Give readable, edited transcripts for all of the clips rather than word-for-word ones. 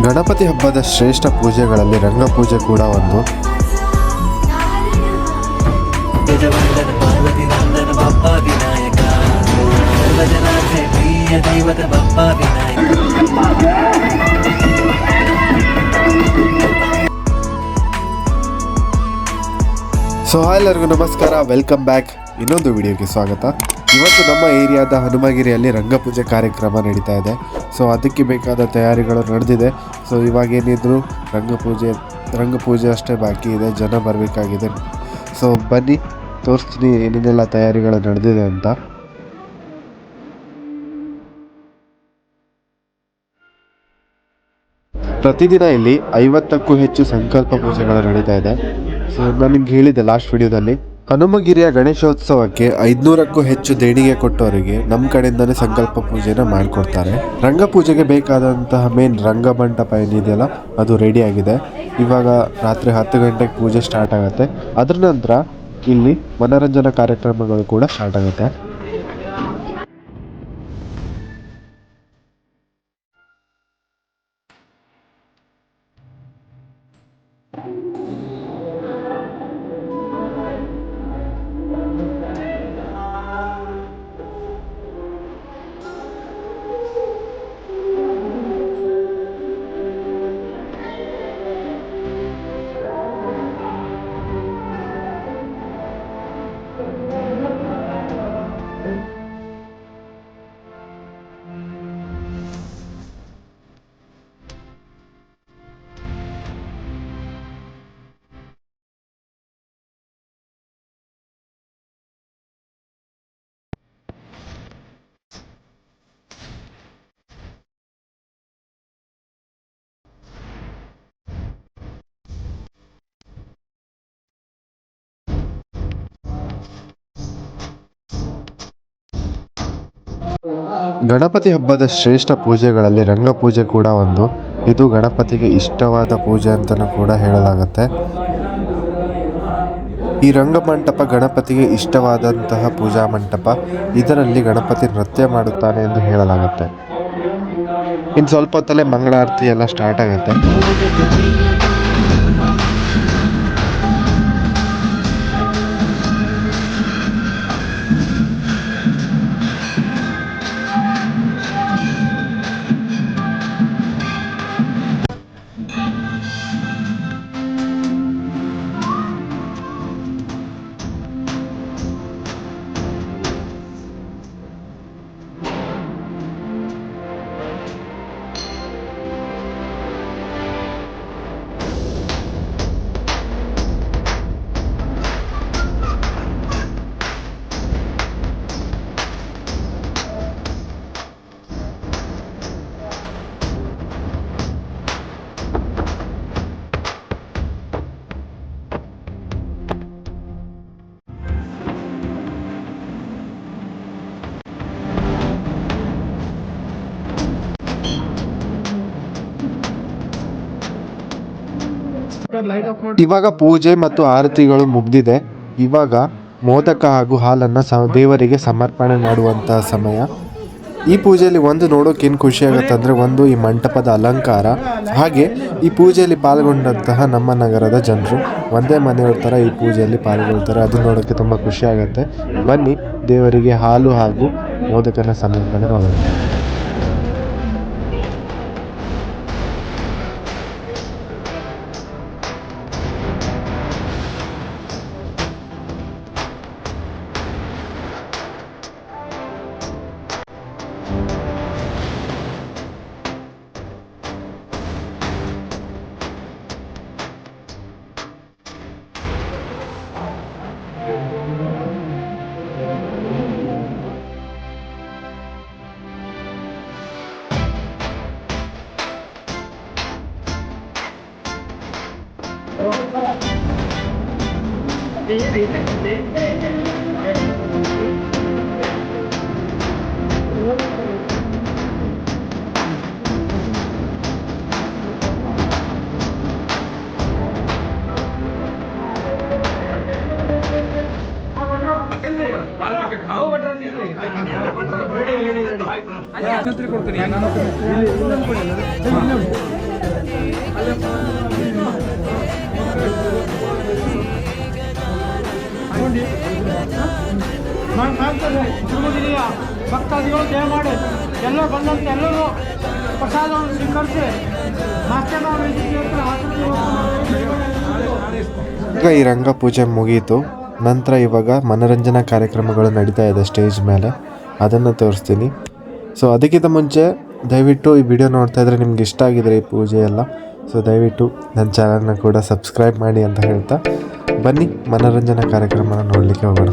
ಗಣಪತಿ ಹಬ್ಬದ ಶ್ರೇಷ್ಠ ಪೂಜೆಗಳಲ್ಲಿ ರಂಗಪೂಜೆ ಕೂಡ ಒಂದು. ಸೊ ಎಲ್ಲರಿಗೂ ನಮಸ್ಕಾರ, ವೆಲ್ಕಮ್ ಬ್ಯಾಕ್. ಇನ್ನೊಂದು ವಿಡಿಯೋಗೆ ಸ್ವಾಗತ. ಇವತ್ತು ನಮ್ಮ ಏರಿಯಾದ ಹನುಮಗಿರಿಯಲ್ಲಿ ರಂಗಪೂಜೆ ಕಾರ್ಯಕ್ರಮ ನಡೀತಾ ಇದೆ. ಸೊ ಅದಕ್ಕೆ ಬೇಕಾದ ತಯಾರಿಗಳು ನಡೆದಿದೆ. ಸೊ ಇವಾಗೇನಿದ್ರು ರಂಗಪೂಜೆ ಅಷ್ಟೇ ಬಾಕಿ ಇದೆ, ಜನ ಬರಬೇಕಾಗಿದೆ. ಸೊ ಬನ್ನಿ ತೋರಿಸ್ತೀನಿ ಏನೇನೆಲ್ಲ ತಯಾರಿಗಳು ನಡೆದಿದೆ ಅಂತ. ಪ್ರತಿದಿನ ಇಲ್ಲಿ 50ಕ್ಕೂ ಹೆಚ್ಚು ಸಂಕಲ್ಪ ಪೂಜೆಗಳು ನಡೀತಾ ಇದೆ. ಸೊ ನಾನು ನಿಮ್ಗೆ ಹೇಳಿದ್ದೆ ಲಾಸ್ಟ್ ವಿಡಿಯೋದಲ್ಲಿ, ಹನುಮಗಿರಿಯ ಗಣೇಶೋತ್ಸವಕ್ಕೆ 500ಕ್ಕೂ ಹೆಚ್ಚು ದೇಣಿಗೆ ಕೊಟ್ಟವರಿಗೆ ನಮ್ಮ ಕಡೆಯಿಂದನೇ ಸಂಕಲ್ಪ ಪೂಜೆನ ಮಾಡಿಕೊಡ್ತಾರೆ. ರಂಗಪೂಜೆಗೆ ಬೇಕಾದಂತಹ ಮೇನ್ ರಂಗಮಂಟಪ ಏನಿದೆಯಲ್ಲ ಅದು ರೆಡಿ ಆಗಿದೆ. ಇವಾಗ ರಾತ್ರಿ 10 ಗಂಟೆಗೆ ಪೂಜೆ ಸ್ಟಾರ್ಟ್ ಆಗುತ್ತೆ. ಅದರ ನಂತರ ಇಲ್ಲಿ ಮನೋರಂಜನಾ ಕಾರ್ಯಕ್ರಮಗಳು ಕೂಡ ಸ್ಟಾರ್ಟ್ ಆಗುತ್ತೆ. ಗಣಪತಿ ಹಬ್ಬದ ಶ್ರೇಷ್ಠ ಪೂಜೆಗಳಲ್ಲಿ ರಂಗಪೂಜೆ ಕೂಡ ಒಂದು. ಇದು ಗಣಪತಿಗೆ ಇಷ್ಟವಾದ ಪೂಜೆ ಅಂತಲೂ ಕೂಡ ಹೇಳಲಾಗುತ್ತೆ. ಈ ರಂಗಮಂಟಪ ಗಣಪತಿಗೆ ಇಷ್ಟವಾದಂತಹ ಪೂಜಾ ಮಂಟಪ. ಇದರಲ್ಲಿ ಗಣಪತಿ ನೃತ್ಯ ಮಾಡುತ್ತಾನೆ ಎಂದು ಹೇಳಲಾಗುತ್ತೆ. ಇನ್ನು ಸ್ವಲ್ಪ ಹೊತ್ತಲ್ಲೇ ಮಂಗಳಾರತಿ ಎಲ್ಲ ಸ್ಟಾರ್ಟ್ ಆಗುತ್ತೆ. ಇವಾಗ ಪೂಜೆ ಮತ್ತು ಆರತಿಗಳು ಮುಗ್ದಿದೆ. ಇವಾಗ ಮೋದಕ ಹಾಗೂ ಹಾಲನ್ನು ದೇವರಿಗೆ ಸಮರ್ಪಣೆ ಮಾಡುವಂತಹ ಸಮಯ. ಈ ಪೂಜೆಯಲ್ಲಿ ಒಂದು ನೋಡೋಕೆ ಏನು ಖುಷಿ ಆಗುತ್ತೆ ಅಂದರೆ, ಒಂದು ಈ ಮಂಟಪದ ಅಲಂಕಾರ, ಹಾಗೆ ಈ ಪೂಜೆಯಲ್ಲಿ ಪಾಲ್ಗೊಂಡಂತಹ ನಮ್ಮ ನಗರದ ಜನರು ಒಂದೇ ಮನೆಯವ್ರ ಥರ ಈ ಪೂಜೆಯಲ್ಲಿ ಪಾಲ್ಗೊಳ್ತಾರೆ. ಅದು ನೋಡೋಕ್ಕೆ ತುಂಬ ಖುಷಿ ಆಗುತ್ತೆ. ಬನ್ನಿ ದೇವರಿಗೆ ಹಾಲು ಹಾಗೂ ಮೋದಕನ ಸಮರ್ಪಣೆ ಮಾಡೋಣ. ತಿರುಮಗಿರಿಯ ಭಕ್ತಾದಿಗಳು ದಯಮಾಡಿ ಎಲ್ಲ ಬಂದಂತೆ ಎಲ್ಲರೂ ಪ್ರಸಾದವನ್ನು ಸ್ವೀಕರಿಸಿ ಈಗ ಈ ರಂಗ ಪೂಜೆ ಮುಗಿಯಿತು. ನಂತರ ಇವಾಗ ಮನೋರಂಜನಾ ಕಾರ್ಯಕ್ರಮಗಳು ನಡೀತಾ ಇದೆ ಸ್ಟೇಜ್ ಮೇಲೆ, ಅದನ್ನು ತೋರಿಸ್ತೀನಿ. ಸೊ ಅದಕ್ಕಿಂತ ಮುಂಚೆ ದಯವಿಟ್ಟು ಈ ವಿಡಿಯೋ ನೋಡ್ತಾ ಇದ್ರೆ ನಿಮ್ಗೆ ಇಷ್ಟ ಆಗಿದ್ರೆ ಈ ಪೂಜೆ ಎಲ್ಲ, ಸೊ ದಯವಿಟ್ಟು ನನ್ನ ಚಾನಲ್ನ ಕೂಡ ಸಬ್ಸ್ಕ್ರೈಬ್ ಮಾಡಿ ಅಂತ ಹೇಳ್ತಾ ಬನ್ನಿ ಮನೋರಂಜನಾ ಕಾರ್ಯಕ್ರಮನ ನೋಡಲಿಕ್ಕೆ ಹೋಗೋಣ.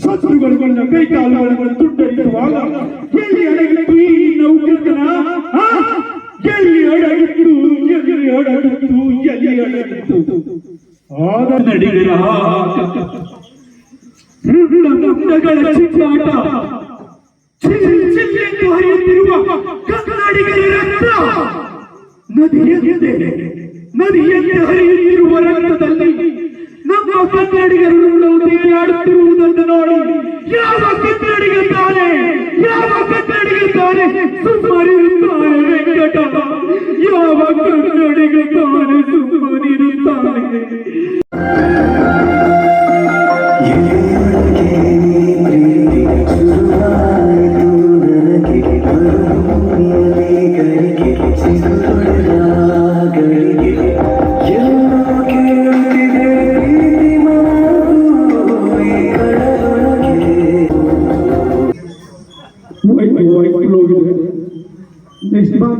ಶತ್ರುಗಳಿಗೊಂಡ ಕೈ ಕಾಲುಗಳನ್ನು ತುಂಡರಿಸುವಾಗ ಎಲ್ಲಿ ಅಡಗಿತ್ತು ಈ ನೌಕರನ? ಎಲ್ಲಿ ಅಡಗಿತ್ತು ಆದ ನಡಿಗರ ಮುಂಡಗಳ ಚಿತ್ತಾಟ, ಚಿಲ್ಲೆಂದು ಹರಿಯುತ್ತಿರುವ ಕನ್ನಡಿಗರ ರಕ್ತ, ನದಿಯಂತೆ ಹರಿಯುತ್ತಿರುವ ರಕ್ತದಲ್ಲಿ ನಮ್ಮ ಕನ್ನಡಿಗರು ತೇಲಾಡುತ್ತಿರುವುದನ್ನು ನೋಡಿ ಯಾವ ಕನ್ನಡಿಗ ತಾನೆ ಸುಮ್ಮನಿರುತ್ತಾನೆ ವೆಂಕಟ? ಯಾವ ಕನ್ನಡಿಗ ತಾನೆ ಸುಮ್ಮನಿರುತ್ತಾನೆ? ನೆಕ್ಸ್ಟ್ ಮಂತ್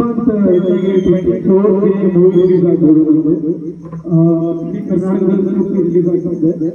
ಮೂವಿ ರಿಲೀಸ್ ಆಗ್ಬೋದು. ಕರ್ನಾಟಕದಲ್ಲಿ ರಿಲೀಸ್ ಆಗ್ತದೆ.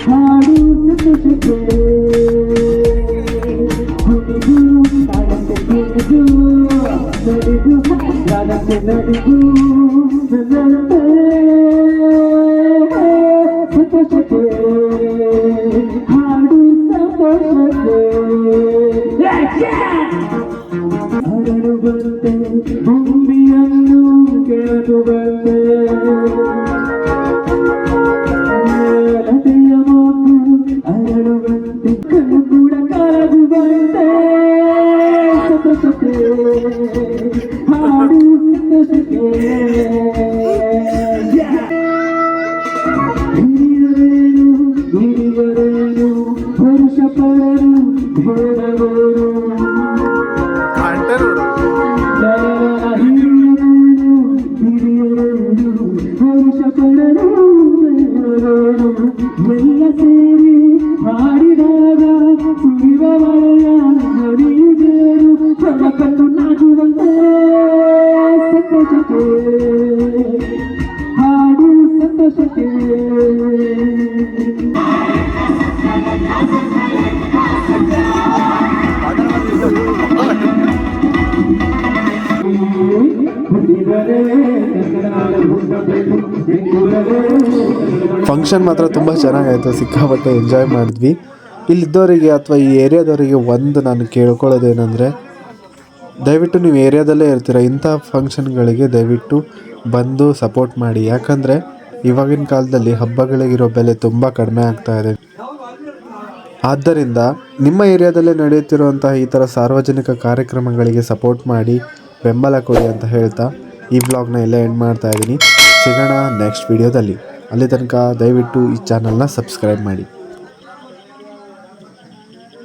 ಹಾಡು ಎಲ್ಲರಿಗೂ ನನ್ನಂತೆ ಸಂತೋಷಕ್ಕೆ ಹಾಡು ಸಂತೋಷಕ್ಕೆ ಅರಳು ಬಂತೆ ಭೂಮಿಯನ್ನು ಕೆಳದು ಬಂತೆ ಲತೆಯ ಮಾತು ಅರಳು ಬಂತೆ ಕಣ್ಣು ಕೂಡ ಕರದು ಬಂತೆ ಸಂತೋಷಕ್ಕೆ ಹಾಡು ಸಂತೋಷಕ್ಕೆ ಹಿರಿಯರೇನು ಪುರುಷ ಪರರು ಭೇದವೇನು ಹಿರಿಯರೇನು ಪುರುಷ ಪರರು ಭೇದವೇನು ಎಲ್ಲ ಸೇರಿ ಹಾಡಿದಾಗ ಸುರಿವ ಮಳೆಯ ಹರಿಯುವುದೇನು ಕಣ್ಣು ನಾಚುವಂತೆ ಸಂತೋಷಕ್ಕೆ ಹಾಡು ಸಂತೋಷಕ್ಕೆ ಫಂಕ್ಷನ್ ಮಾತ್ರ ತುಂಬ ಚೆನ್ನಾಗಾಯಿತು, ಸಿಕ್ಕಾಪಟ್ಟೆ ಎಂಜಾಯ್ ಮಾಡಿದ್ವಿ. ಇಲ್ಲಿದ್ದವರಿಗೆ ಅಥವಾ ಈ ಏರಿಯಾದವರಿಗೆ ಒಂದು ನಾನು ಕೇಳ್ಕೊಳ್ಳೋದೇನೆಂದರೆ, ದಯವಿಟ್ಟು ನೀವು ಏರಿಯಾದಲ್ಲೇ ಇರ್ತೀರ, ಇಂಥ ಫಂಕ್ಷನ್ಗಳಿಗೆ ದಯವಿಟ್ಟು ಬಂದು ಸಪೋರ್ಟ್ ಮಾಡಿ. ಯಾಕಂದರೆ ಇವಾಗಿನ ಕಾಲದಲ್ಲಿ ಹಬ್ಬಗಳಿಗಿರೋ ಬೆಲೆ ತುಂಬ ಕಡಿಮೆ ಆಗ್ತಾ ಇದೆ. ಆದ್ದರಿಂದ ನಿಮ್ಮ ಏರಿಯಾದಲ್ಲೇ ನಡೆಯುತ್ತಿರುವಂತಹ ಈ ಥರ ಸಾರ್ವಜನಿಕ ಕಾರ್ಯಕ್ರಮಗಳಿಗೆ ಸಪೋರ್ಟ್ ಮಾಡಿ, ಬೆಂಬಲ ಕೊಡಿ ಅಂತ ಹೇಳ್ತಾ ಈ ವ್ಲಾಗ್ನ ಇಲ್ಲೇ ಎಂಡ್ ಮಾಡ್ತಾ ಇದ್ದೀನಿ. ಸಿಗೋಣ ನೆಕ್ಸ್ಟ್ ವಿಡಿಯೋದಲ್ಲಿ. ಅಲ್ಲಿ ತನಕ ದಯವಿಟ್ಟು ಈ ಚಾನಲ್ನ ಸಬ್ಸ್ಕ್ರೈಬ್ ಮಾಡಿ.